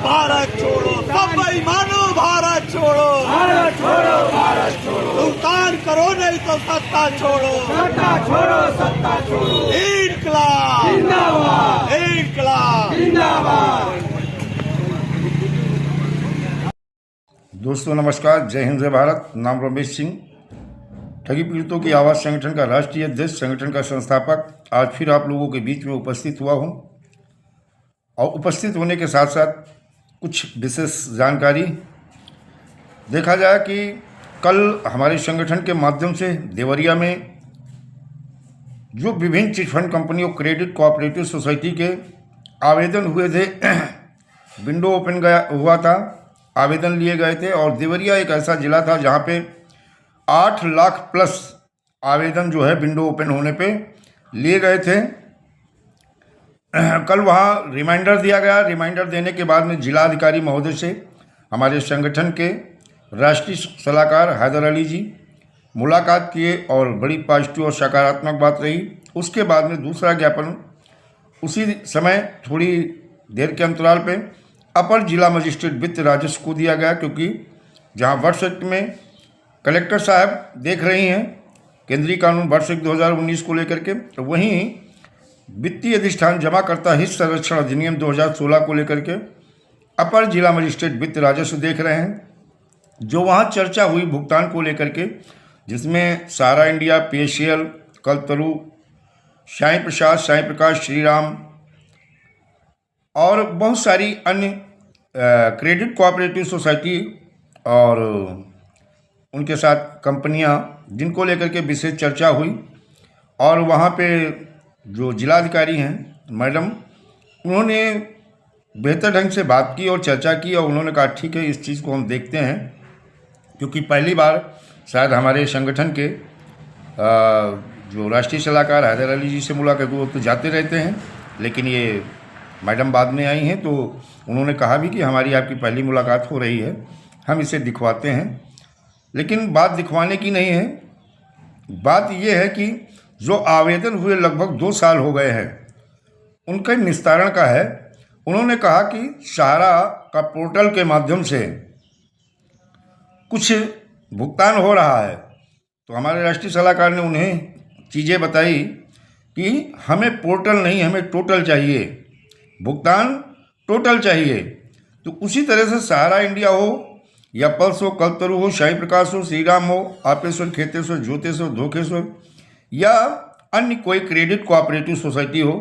भारत छोड़ो, सब बेईमानो भारत छोड़ो, भारत छोड़ो, भारत छोड़ो, भुगतान करो नहीं तो सत्ता छोड़ो, सत्ता छोड़ो, सत्ता छोड़ो, इनकलाब जिंदाबाद, इनकलाब। जिंदाबाद। दोस्तों नमस्कार, जय हिंद जय भारत। नाम रमेश सिंह, ठगी पीड़ितों की आवाज़ संगठन का राष्ट्रीय अध्यक्ष, संगठन का संस्थापक, आज फिर आप लोगों के बीच में उपस्थित हुआ हूं। और उपस्थित होने के साथ साथ कुछ विशेष जानकारी। देखा जाए कि कल हमारे संगठन के माध्यम से देवरिया में जो विभिन्न चिटफंड कंपनियों, क्रेडिट कोऑपरेटिव सोसाइटी के आवेदन हुए थे, विंडो ओपन हुआ था, आवेदन लिए गए थे। और देवरिया एक ऐसा ज़िला था जहाँ पे 8 लाख प्लस आवेदन जो है विंडो ओपन होने पे लिए गए थे। कल वहाँ रिमाइंडर दिया गया। रिमाइंडर देने के बाद में जिलाधिकारी महोदय से हमारे संगठन के राष्ट्रीय सलाहकार हैदर अली जी मुलाकात किए और बड़ी पॉजिटिव और सकारात्मक बात रही। उसके बाद में दूसरा ज्ञापन उसी समय थोड़ी देर के अंतराल पे अपर जिला मजिस्ट्रेट वित्त राजस्व को दिया गया, क्योंकि जहाँ वर्ष एक्ट में कलेक्टर साहब देख रही हैं केंद्रीय कानून वर्ष 2019 को लेकर के, तो वहीं वित्तीय अधिष्ठान जमाकर्ता हित संरक्षण अधिनियम 2016 को लेकर के अपर जिला मजिस्ट्रेट वित्त राजस्व देख रहे हैं। जो वहाँ चर्चा हुई भुगतान को लेकर के, जिसमें सहारा इंडिया, PSCL, कल्पतरू, साईं प्रकाश, श्रीराम और बहुत सारी अन्य क्रेडिट कोऑपरेटिव सोसाइटी और उनके साथ कंपनियां, जिनको लेकर के विशेष चर्चा हुई। और वहाँ पे जो जिलाधिकारी हैं मैडम, उन्होंने बेहतर ढंग से बात की और चर्चा की और उन्होंने कहा ठीक है, इस चीज़ को हम देखते हैं, क्योंकि पहली बार शायद हमारे संगठन के जो राष्ट्रीय सलाहकार हैदर अली जी से मुलाकात, वो तो जाते रहते हैं, लेकिन ये मैडम बाद में आई हैं, तो उन्होंने कहा भी कि हमारी आपकी पहली मुलाकात हो रही है, हम इसे दिखवाते हैं। लेकिन बात दिखवाने की नहीं है, बात यह है कि जो आवेदन हुए लगभग 2 साल हो गए हैं, उनका निस्तारण का है। उन्होंने कहा कि सहारा का पोर्टल के माध्यम से कुछ भुगतान हो रहा है, तो हमारे राष्ट्रीय सलाहकार ने उन्हें चीज़ें बताई कि हमें पोर्टल नहीं, हमें टोटल चाहिए, भुगतान टोटल चाहिए। तो उसी तरह से सहारा इंडिया हो या पल्स हो, कल्पतरू हो, साईं प्रकाश हो, श्रीराम हो, आपेश्वर, खेतेश्वर, ज्योतेश्वर, धोखेश्वर या अन्य कोई क्रेडिट कोऑपरेटिव सोसाइटी हो,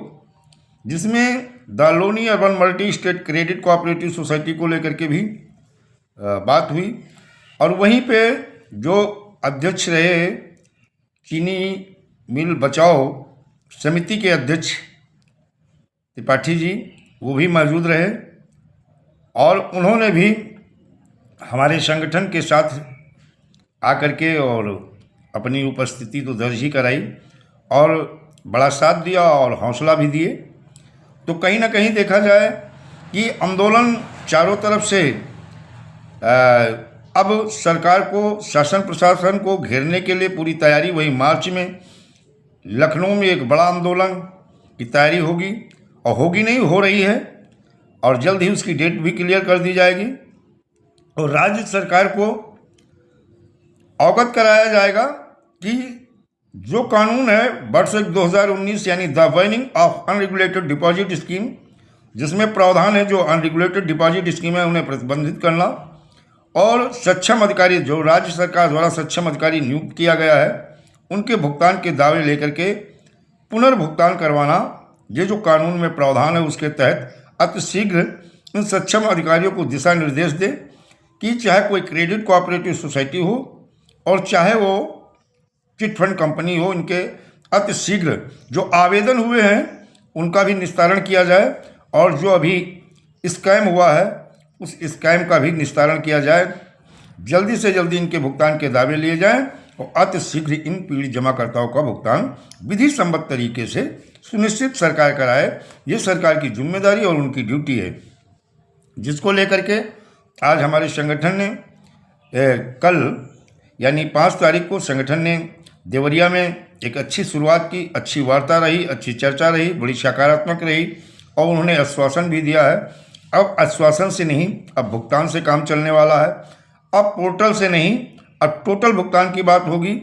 जिसमें the Loni urban multi state credit cooperative society को लेकर के भी बात हुई। और वहीं पे जो अध्यक्ष रहे चीनी मिल बचाओ समिति के अध्यक्ष त्रिपाठी जी, वो भी मौजूद रहे और उन्होंने भी हमारे संगठन के साथ आकर के और अपनी उपस्थिति तो दर्ज ही कराई और बड़ा साथ दिया और हौसला भी दिए। तो कहीं ना कहीं देखा जाए कि आंदोलन चारों तरफ से अब सरकार को, शासन प्रशासन को घेरने के लिए पूरी तैयारी। वही मार्च में लखनऊ में एक बड़ा आंदोलन की तैयारी होगी, और होगी नहीं, हो रही है, और जल्द ही उसकी डेट भी क्लियर कर दी जाएगी। और राज्य सरकार को अवगत कराया जाएगा कि जो कानून है वर्ष 2019 यानी the banning of unregulated deposit scheme, जिसमें प्रावधान है जो अनरेगुलेटेड डिपॉजिट स्कीम है उन्हें प्रतिबंधित करना, और सक्षम अधिकारी जो राज्य सरकार द्वारा सक्षम अधिकारी नियुक्त किया गया है, उनके भुगतान के दावे लेकर के पुनर्भुगतान करवाना, ये जो कानून में प्रावधान है उसके तहत अतिशीघ्र इन सक्षम अधिकारियों को दिशा निर्देश दे कि चाहे कोई क्रेडिट कोऑपरेटिव सोसाइटी हो और चाहे वो चिटफंड कंपनी हो, इनके अतिशीघ्र जो आवेदन हुए हैं उनका भी निस्तारण किया जाए, और जो अभी स्कैम हुआ है उस स्कैम का भी निस्तारण किया जाए। जल्दी से जल्दी इनके भुगतान के दावे लिए जाएं और अतिशीघ्र इन पीड़ित जमाकर्ताओं का भुगतान विधि सम्मत तरीके से सुनिश्चित सरकार कराए। ये सरकार की जिम्मेदारी और उनकी ड्यूटी है, जिसको लेकर के आज हमारे संगठन ने कल यानी 5 तारीख को संगठन ने देवरिया में एक अच्छी शुरुआत की, अच्छी वार्ता रही, अच्छी चर्चा रही, बड़ी सकारात्मक रही, और उन्होंने आश्वासन भी दिया है अब आश्वासन से नहीं, अब भुगतान से काम चलने वाला है। अब पोर्टल से नहीं, अब टोटल भुगतान की बात होगी।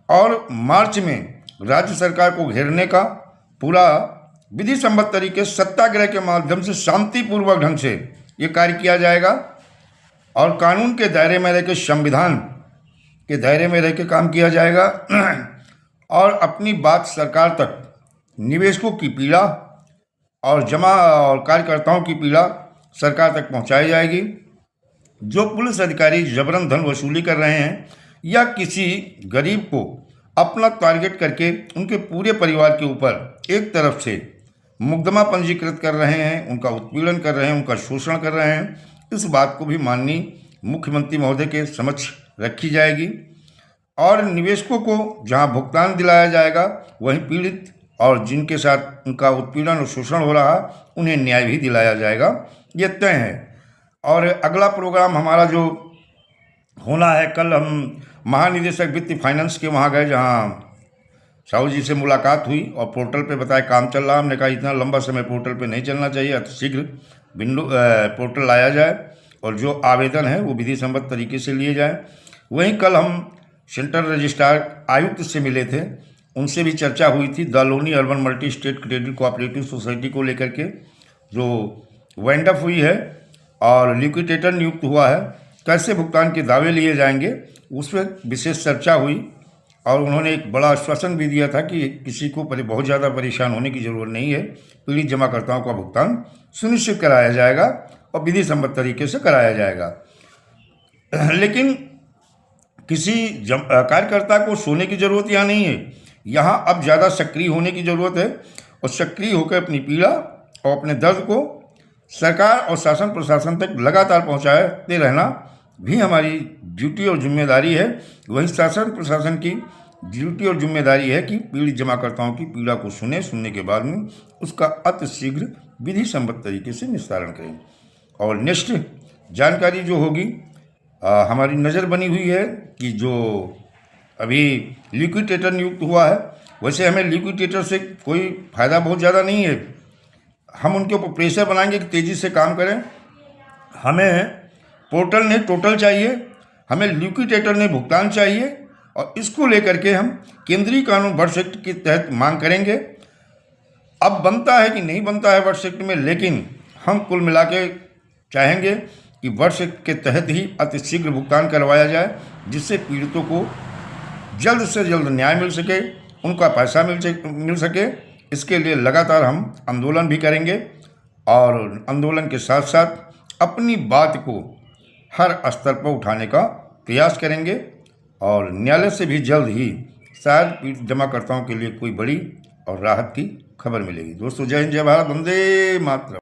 और मार्च में राज्य सरकार को घेरने का पूरा विधि सम्मत तरीके सत्याग्रह के माध्यम से शांतिपूर्वक ढंग से ये कार्य किया जाएगा और कानून के दायरे में रहकर, संविधान के दायरे में रह के काम किया जाएगा और अपनी बात सरकार तक, निवेशकों की पीड़ा और जमा और कार्यकर्ताओं की पीड़ा सरकार तक पहुंचाई जाएगी। जो पुलिस अधिकारी जबरन धन वसूली कर रहे हैं या किसी गरीब को अपना टारगेट करके उनके पूरे परिवार के ऊपर एक तरफ से मुकदमा पंजीकृत कर रहे हैं, उनका उत्पीड़न कर रहे हैं, उनका शोषण कर रहे हैं, इस बात को भी माननीय मुख्यमंत्री महोदय के समक्ष रखी जाएगी। और निवेशकों को जहां भुगतान दिलाया जाएगा, वहीं पीड़ित और जिनके साथ उनका उत्पीड़न और शोषण हो रहा उन्हें न्याय भी दिलाया जाएगा, ये तय है। और अगला प्रोग्राम हमारा जो होना है, कल हम महानिदेशक वित्त फाइनेंस के वहाँ गए, जहाँ साहू जी से मुलाकात हुई और पोर्टल पे बताया काम चल रहा। हमने कहा इतना लंबा समय पोर्टल पे नहीं चलना चाहिए, अतिशीघ्र विंडो पोर्टल लाया जाए और जो आवेदन है वो विधि सम्मत तरीके से लिए जाए। वहीं कल हम सेंट्रल रजिस्ट्रार आयुक्त से मिले थे, उनसे भी चर्चा हुई थी दालोनी urban multi state credit cooperative society को लेकर के, जो वाइंड अप हुई है और लिक्विडेटर नियुक्त हुआ है, कैसे भुगतान के दावे लिए जाएंगे, उस पर विशेष चर्चा हुई। और उन्होंने एक बड़ा आश्वासन भी दिया था कि किसी को बहुत ज़्यादा परेशान होने की ज़रूरत नहीं है, पीड़ित जमाकर्ताओं का भुगतान सुनिश्चित कराया जाएगा और विधि सम्मत तरीके से कराया जाएगा। लेकिन किसी कार्यकर्ता को सोने की ज़रूरत यहाँ नहीं है, यहाँ अब ज़्यादा सक्रिय होने की ज़रूरत है और सक्रिय होकर अपनी पीड़ा और अपने दर्द को सरकार और शासन प्रशासन तक लगातार पहुँचाते रहना भी हमारी ड्यूटी और जिम्मेदारी है। वहीं शासन प्रशासन की ड्यूटी और जिम्मेदारी है कि पीड़ित जमाकर्ताओं की पीड़ा को सुनने के बाद में उसका अतिशीघ्र विधि सम्मत तरीके से निस्तारण करें। और नेक्स्ट जानकारी जो होगी, हमारी नज़र बनी हुई है कि जो अभी लिक्विडेटर नियुक्त हुआ है, वैसे हमें लिक्विडेटर से कोई फ़ायदा बहुत ज़्यादा नहीं है। हम उनके ऊपर प्रेशर बनाएंगे कि तेज़ी से काम करें। हमें पोर्टल नहीं टोटल चाहिए, हमें लिक्विडेटर नहीं भुगतान चाहिए और इसको लेकर के हम केंद्रीय कानून वर्ष एक्ट के तहत मांग करेंगे। अब बनता है कि नहीं बनता है वर्ष एक्ट में, लेकिन हम कुल मिला के चाहेंगे कि वर्ष एक्ट के तहत ही अतिशीघ्र भुगतान करवाया जाए, जिससे पीड़ितों को जल्द से जल्द न्याय मिल सके, उनका पैसा मिल सके। इसके लिए लगातार हम आंदोलन भी करेंगे और आंदोलन के साथ साथ अपनी बात को हर स्तर पर उठाने का प्रयास करेंगे और न्यायालय से भी जल्द ही शायद पीड़ित जमाकर्ताओं के लिए कोई बड़ी और राहत की खबर मिलेगी। दोस्तों, जय हिंद, जय भारत, वंदे मातरम।